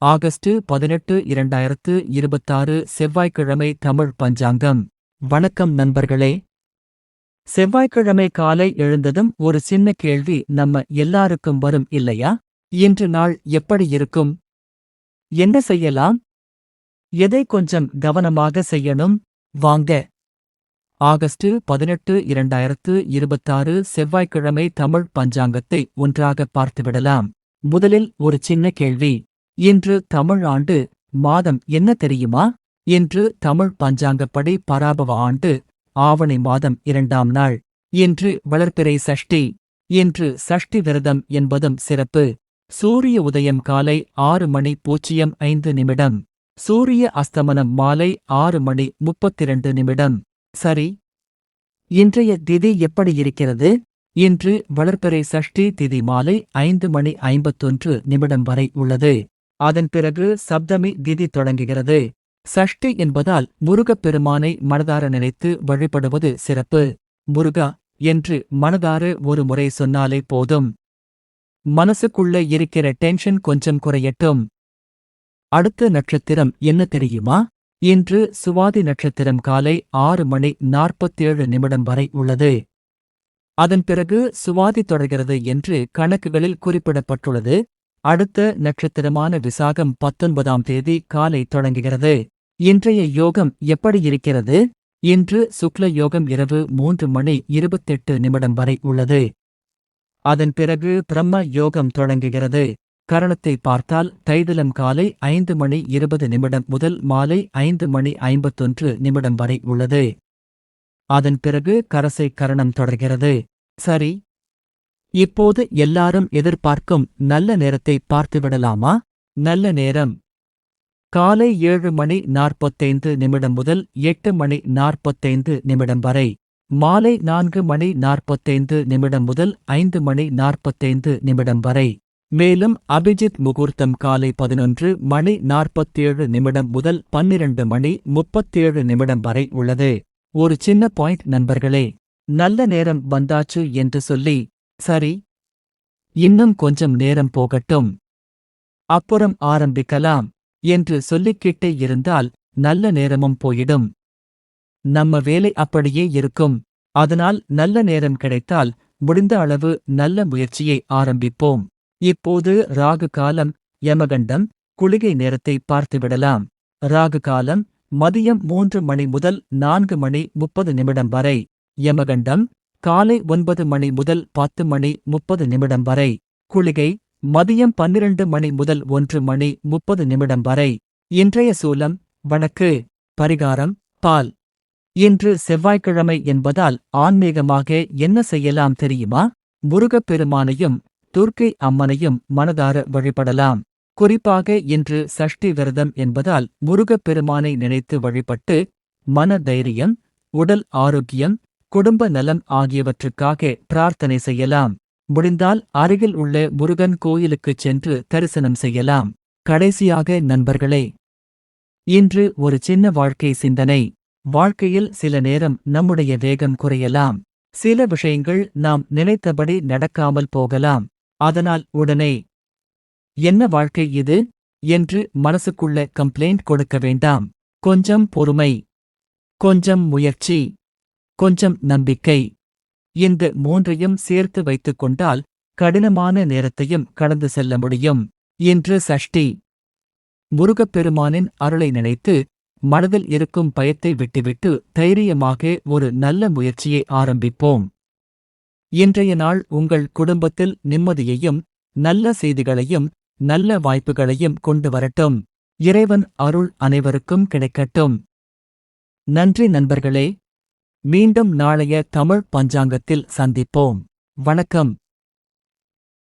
August 18 2026 செவ்வாய்க்கிழமை தமிழ் பஞ்சாங்கம். வணக்கம் நண்பர்களே. செவ்வாய்க்கிழமை காலை எழுந்ததும் ஒரு சின்ன கேள்வி நம்ம எல்லாருக்கும் வரும் இல்லையா? இன்று நாள் எப்படி இருக்கும்? என்ன செய்யலாம்? எதை கொஞ்சம் கவனமாக செய்யணும்? வாங்க. ஆகஸ்ட் 18 2026 செவ்வாய்க்கிழமை தமிழ் பஞ்சாங்கத்தை ஒன்றாக பார்த்துவிடலாம். முதலில் ஒரு சின்ன கேள்வி. இன்று தமிழ் ஆண்டு மாதம் என்ன தெரியுமா? இன்று தமிழ் பஞ்சாங்கப்படி பராபவ ஆண்டு ஆவணி மாதம் 2ஆம் நாள். இன்று வளர்பிறை சஷ்டி. இன்று சஷ்டி விரதம் என்பதும் சிறப்பு. சூரிய உதயம் காலை 6:05. சூரிய அஸ்தமனம் மாலை 6:32. சரி. இன்றைய திதி எப்படி இருக்கிறது? இன்று வளர்பிறை சஷ்டி திதி மாலை 5:51 வரை உள்ளது. அதன் பிறகு சப்தமி திதி தொடங்குகிறது. சஷ்டி என்பதால் முருகப்பெருமானை மனதார நினைத்து வழிபடுவது சிறப்பு. முருகா என்று மனதார ஒரு முறை சொன்னாலே போதும். மனசுக்குள்ள இருக்கிற டென்ஷன் கொஞ்சம் குறையட்டும். அடுத்த நட்சத்திரம் என்ன தெரியுமா? இன்று சுவாதி நட்சத்திரம் காலை 6:47 வரை உள்ளது. அதன் பிறகு சுவாதி தொடர்கிறது என்று கணக்குகளில் குறிப்பிடப்பட்டுள்ளது. அடுத்த நட்சத்திரமான விசாகம் 19ஆம் தேதி காலை தொடங்குகிறது. இன்றைய யோகம் எப்படி இருக்கிறது? இன்று சுக்ல யோகம் இரவு 3:28 வரை உள்ளது. அதன் பிறகு பிரம்ம யோகம் தொடங்குகிறது. கரணத்தை பார்த்தால் தைதிலம் காலை 5:20 முதல் மாலை 5:51 வரை உள்ளது. அதன் பிறகு கரசை கரணம் தொடர்கிறது. சரி. இப்போது எல்லாரும் எதிர்பார்க்கும் நல்ல நேரத்தை பார்த்துவிடலாமா? நல்ல நேரம் காலை 7:45 முதல் 8:45 வரை. மாலை 4:45 முதல் 5:45 வரை. மேலும் அபிஜித் முகூர்த்தம் காலை 11:47 முதல் 12:37 வரை உள்ளது. ஒரு சின்ன பாயிண்ட் நண்பர்களே. நல்ல நேரம் வந்தாச்சு என்று சொல்லி சரி இன்னும் கொஞ்சம் நேரம் போகட்டும், அப்புறம் ஆரம்பிக்கலாம் என்று சொல்லிக்கிட்டே இருந்தால் நல்ல நேரமும் போயிடும். நம்ம வேலை அப்படியே இருக்கும். அதனால் நல்ல நேரம் கிடைத்தால் முடிந்த அளவு நல்ல முயற்சியை ஆரம்பிப்போம். இப்போது ராகு காலம், யமகண்டம், குளிகை நேரத்தை பார்த்துவிடலாம். ராகு காலம் மதியம் 3 முதல் 4:30 வரை. யமகண்டம் காலை 9 முதல் 10:30 வரை. குளிகை மதியம் 12 முதல் 1:30 வரை. இன்றைய சூலம் வடக்கு. பரிகாரம் பால். இன்று செவ்வாய்க்கிழமை என்பதால் ஆன்மீகமாக என்ன செய்யலாம் தெரியுமா? முருகப்பெருமானையும் துர்க்கை அம்மனையும் மனதார வழிபடலாம். குறிப்பாக இன்று சஷ்டி விரதம் என்பதால் முருகப்பெருமானை நினைத்து வழிபட்டு மன தைரியம், உடல் ஆரோக்கியம், குடும்ப நலம் ஆகியவற்றுக்காக பிரார்த்தனை செய்யலாம். முடிந்தால் அருகில் உள்ள முருகன் கோயிலுக்குச் சென்று தரிசனம் செய்யலாம். கடைசியாக நண்பர்களே, இன்று ஒரு சின்ன வாழ்க்கை சிந்தனை. வாழ்க்கையில் சில நேரம் நம்முடைய வேகம் குறையலாம். சில விஷயங்கள் நாம் நினைத்தபடி நடக்காமல் போகலாம். அதனால் உடனே என்ன வாழ்க்கை இது என்று மனசுக்குள்ள கம்ப்ளைண்ட் கொடுக்க வேண்டாம். கொஞ்சம் பொறுமை, கொஞ்சம் முயற்சி, கொஞ்சம் நம்பிக்கை. இந்த 3ஐயும் சேர்த்து வைத்துக் கொண்டால் கடினமான நேரத்தையும் கடந்து செல்ல முடியும். இன்று சஷ்டி. முருகப்பெருமானின் அருளை நினைத்து மனதில் இருக்கும் பயத்தை விட்டுவிட்டு தைரியமாக ஒரு நல்ல முயற்சியை ஆரம்பிப்போம். இன்றைய நாள் உங்கள் குடும்பத்தில் நிம்மதியையும் நல்ல செய்திகளையும் நல்ல வாய்ப்புகளையும் கொண்டு வரட்டும். இறைவன் அருள் அனைவருக்கும் கிடைக்கட்டும். நன்றி நண்பர்களே. மீண்டும் நாளைய தமிழ் பஞ்சாங்கத்தில் சந்திப்போம். வணக்கம்.